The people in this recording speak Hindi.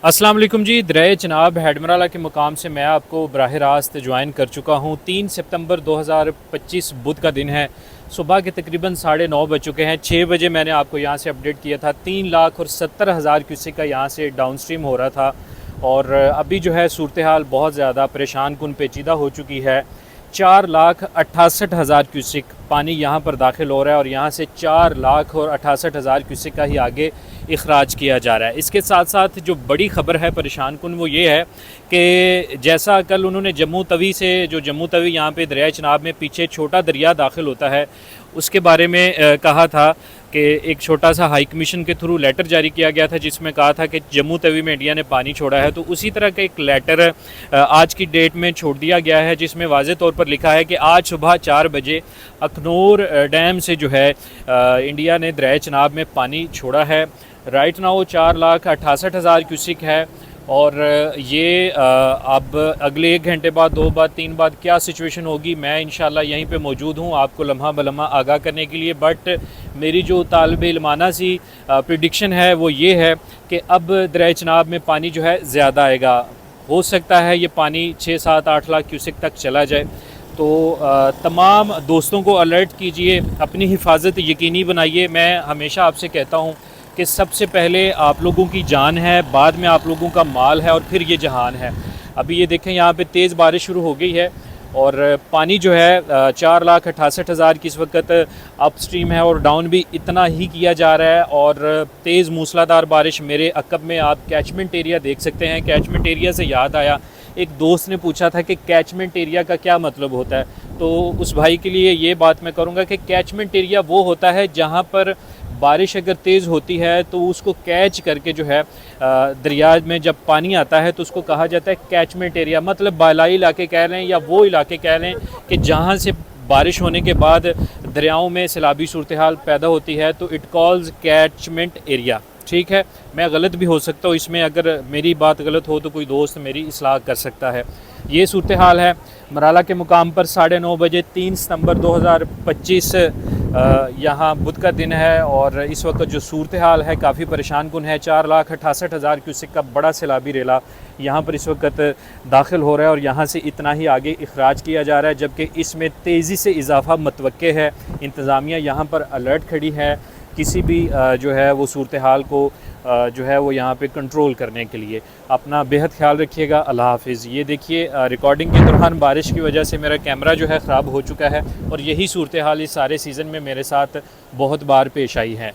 अस्सलाम वालेकुम जी। दरिया चनाब हेडमराला के मुकाम से मैं आपको बराह रास्त ज्वाइन कर चुका हूँ। 3 सितंबर 2025 बुध का दिन है। सुबह के तकरीबन 9:30 बज चुके हैं। 6 बजे मैंने आपको यहाँ से अपडेट किया था। 3,70,000 क्यूसेक का यहाँ से डाउन स्ट्रीम हो रहा था और अभी जो है सूरत हाल बहुत ज़्यादा परेशान कुन पेचीदा हो चुकी है। 4,68,000 क्यूसेक पानी यहाँ पर दाखिल हो रहा है और यहाँ से 4,68,000 क्यूसेक का ही आगे इखराज किया जा रहा है। इसके साथ साथ जो बड़ी ख़बर है परेशान कुन वो ये है कि जैसा कल उन्होंने जम्मू तवी से जो जम्मू तवी यहाँ पे दरिया चनाब में पीछे छोटा दरिया दाखिल होता है उसके बारे में कहा था कि एक छोटा सा हाई कमीशन के थ्रू लेटर जारी किया गया था जिसमें कहा था कि जम्मू तवी में इंडिया ने पानी छोड़ा है। तो उसी तरह का एक लेटर आज की डेट में छोड़ दिया गया है जिसमें वाज़े तौर पर लिखा है कि आज सुबह 4 बजे अखनूर डैम से जो है इंडिया ने दरिया चनाब में पानी छोड़ा है। राइट नाउ 4,68,000 क्यूसिक है और ये अब अगले 1 घंटे बाद 2 बाद 3 बाद क्या सिचुएशन होगी मैं इंशाल्लाह यहीं पे मौजूद हूँ आपको लम्हा बलम्हा आगाह करने के लिए। बट मेरी जो तालिब इल्माना सी प्रिडिक्शन है वो ये है कि अब दरिया चनाब में पानी जो है ज़्यादा आएगा। हो सकता है ये पानी 6-7-8 लाख क्यूसिक तक चला जाए। तो तमाम दोस्तों को अलर्ट कीजिए, अपनी हिफाजत यकीनी बनाइए। मैं हमेशा आपसे कहता हूँ कि सबसे पहले आप लोगों की जान है, बाद में आप लोगों का माल है और फिर ये जहान है। अभी ये देखें यहाँ पे तेज़ बारिश शुरू हो गई है और पानी जो है 4,68,000 की इस वक्त अप स्ट्रीम है और डाउन भी इतना ही किया जा रहा है। और तेज़ मूसलाधार बारिश मेरे अकब में आप कैचमेंट एरिया देख सकते हैं। कैचमेंट एरिया से याद आया, एक दोस्त ने पूछा था कि कैचमेंट एरिया का क्या मतलब होता है, तो उस भाई के लिए ये बात मैं करूँगा कि कैचमेंट एरिया वो होता है जहाँ पर बारिश अगर तेज़ होती है तो उसको कैच करके जो है दरिया में जब पानी आता है तो उसको कहा जाता है कैचमेंट एरिया। मतलब बालाई इलाके कह लें या वो इलाके कह लें कि जहाँ से बारिश होने के बाद दरियाओं में सैलाबी सूरत हाल पैदा होती है, तो इट कॉल्स कैचमेंट एरिया। ठीक है, मैं गलत भी हो सकता हूँ इसमें, अगर मेरी बात गलत हो तो कोई दोस्त मेरी इस्लाह कर सकता है। ये सूरत हाल है मराला के मुकाम पर 9:30 बजे 3 सितंबर 2025 यहाँ बुध का दिन है और इस वक्त जो सूरत हाल है काफ़ी परेशान कुन है। 4,68,000 क्यूसेक का बड़ा सैलाबी रेला यहाँ पर इस वक्त दाखिल हो रहा है और यहाँ से इतना ही आगे इखराज किया जा रहा है, जबकि इसमें तेज़ी से इजाफा मतवक्के है। इंतज़ामिया यहाँ पर अलर्ट खड़ी है किसी भी जो है वो सूरत हाल को जो है वो यहाँ पे कंट्रोल करने के लिए। अपना बेहद ख्याल रखिएगा। अल्लाह हाफिज़। ये देखिए रिकॉर्डिंग के दौरान बारिश की वजह से मेरा कैमरा जो है ख़राब हो चुका है और यही सूरत हाल इस सारे सीज़न में मेरे साथ बहुत बार पेश आई है।